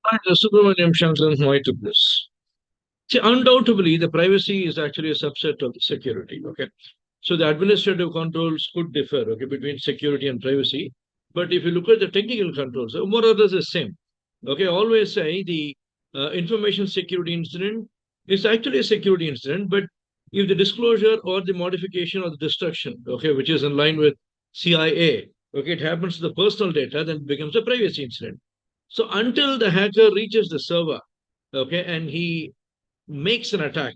Hi, Subramaniam Shankran, why to this? See, undoubtedly, the privacy is actually a subset of the security. Okay, so the administrative controls could differ. Okay, between security and privacy, but if you look at the technical controls, more or less the same. Okay, I always say the information security incident is actually a security incident, but if the disclosure or the modification or the destruction, okay, which is in line with CIA, okay, it happens to the personal data, then it becomes a privacy incident. So until the hacker reaches the server, okay, and he makes an attack,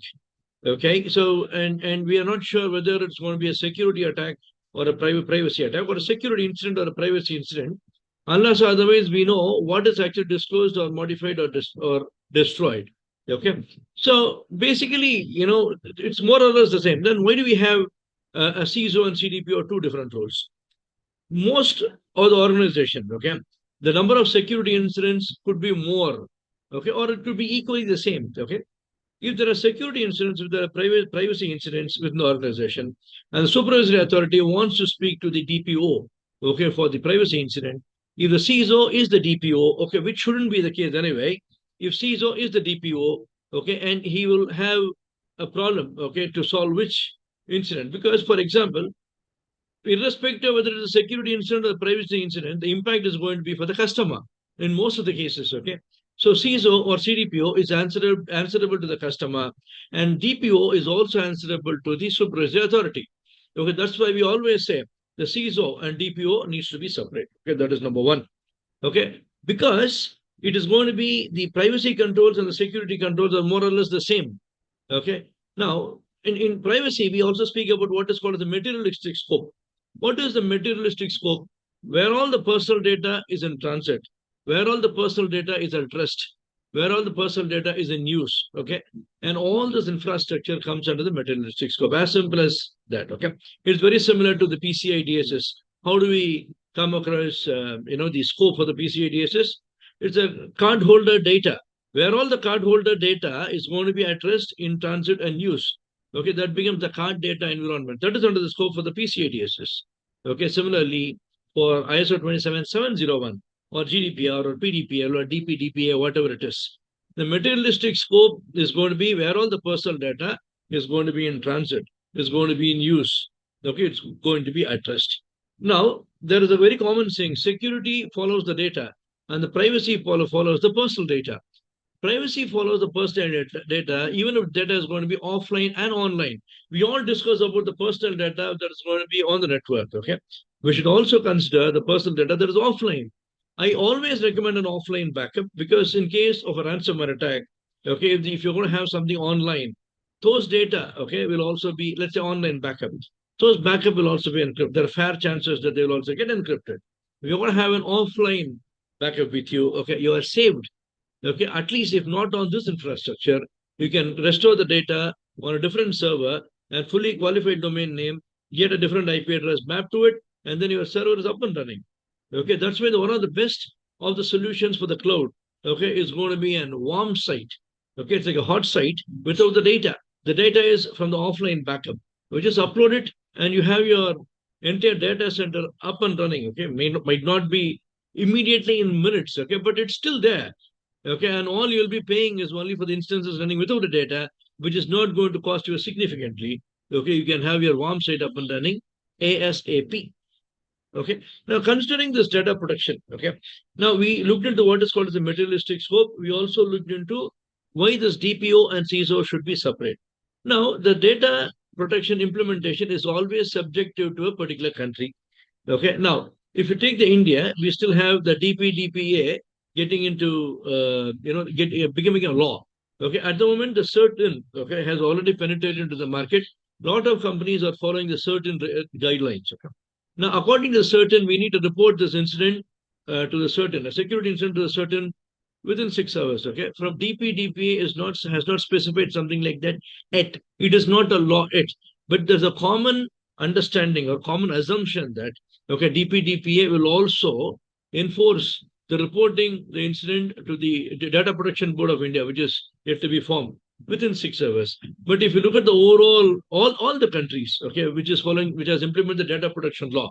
okay, so and we are not sure whether it's going to be a security attack or a privacy attack or a security incident or a privacy incident, unless otherwise we know what is actually disclosed or modified or destroyed. Okay, so basically, it's more or less the same. Then why do we have a CISO and CDPO two different roles? Most of the organization, okay, the number of security incidents could be more, okay, or it could be equally the same, okay. If there are security incidents, if there are privacy incidents within the organization, and the supervisory authority wants to speak to the DPO, okay, for the privacy incident, if the CISO is the DPO, okay, which shouldn't be the case anyway, if CISO is the DPO, okay, and he will have a problem, okay, to solve which incident. Because, for example, irrespective of whether it's a security incident or a privacy incident, the impact is going to be for the customer in most of the cases. Okay. So CISO or CDPO is answerable to the customer, and DPO is also answerable to the supervisory authority. Okay, that's why we always say the CISO and DPO needs to be separate. Okay, that is number one. Okay, because it is going to be the privacy controls and the security controls are more or less the same. Okay, now in privacy, we also speak about what is called the materialistic scope. What is the materialistic scope? Where all the personal data is in transit, where all the personal data is at rest, where all the personal data is in use, okay? And all this infrastructure comes under the materialistic scope, as simple as that, okay? It's very similar to the PCI DSS. How do we come across, the scope for the PCI DSS? It's a cardholder data. Where all the cardholder data is going to be at rest, in transit, and use. Okay, that becomes the card data environment. That is under the scope for the PCI DSS. Okay, similarly, for ISO 27701 or GDPR or PDPL or DPDPA, whatever it is, the materialistic scope is going to be where all the personal data is going to be in transit, is going to be in use. Okay, it's going to be at rest. Now, there is a very common saying security follows the data, and the privacy follows the personal data. Privacy follows the personal data, even if data is going to be offline and online. We all discuss about the personal data that is going to be on the network. Okay, we should also consider the personal data that is offline. I always recommend an offline backup because in case of a ransomware attack, okay, if you're going to have something online, those data, okay, will also be, let's say, online backup. Those backup will also be encrypted. There are fair chances that they will also get encrypted. If you're going to have an offline backup with you, okay, you are saved. Okay, at least if not on this infrastructure, you can restore the data on a different server and fully qualified domain name, get a different IP address mapped to it, and then your server is up and running. Okay, that's why one of the best of the solutions for the cloud, okay, is going to be a warm site. Okay, it's like a hot site without the data. The data is from the offline backup. You just upload it and you have your entire data center up and running. Okay, might not be immediately in minutes, okay, but it's still there. Okay, and all you'll be paying is only for the instances running without the data, which is not going to cost you significantly. Okay, you can have your warm site up and running ASAP. Okay, now considering this data protection, okay, now we looked into what is called as the materialistic scope. We also looked into why this DPO and CISO should be separate. Now, the data protection implementation is always subjective to a particular country. Okay, now if you take the India, we still have the DPDPA getting into becoming a law. Okay, at the moment the certain okay has already penetrated into the market. A lot of companies are following the certain guidelines. Okay, now according to the certain, we need to report this incident to the certain a security incident to the certain within 6 hours. Okay, from DPDPA is not has not specified something like that yet. It is not a law yet, but there's a common understanding or common assumption that okay, DPDPA will also enforce the reporting the incident to the Data Protection Board of India, which is yet to be formed within 6 hours. But if you look at the overall, all the countries, okay, which has implemented the data protection law,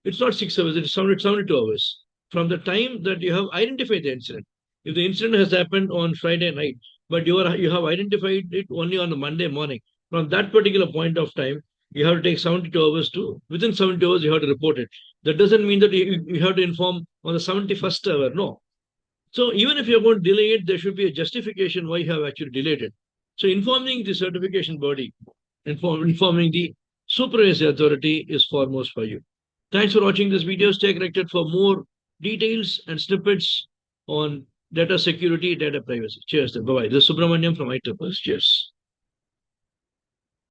it's not 6 hours, it's 72 hours. from the time that you have identified the incident. If the incident has happened on Friday night, but you have identified it only on the Monday morning, from that particular point of time, you have to take 72 hours to within 70 hours you have to report it. That doesn't mean that you have to inform on the 71st hour. No. So even if you're going to delay it, there should be a justification why you have actually delayed it. So informing the certification body, informing the supervisory authority is foremost for you. Thanks for watching this video. Stay connected for more details and snippets on data security, data privacy. Cheers. Bye bye. This is Subramaniam from iTriples. Cheers.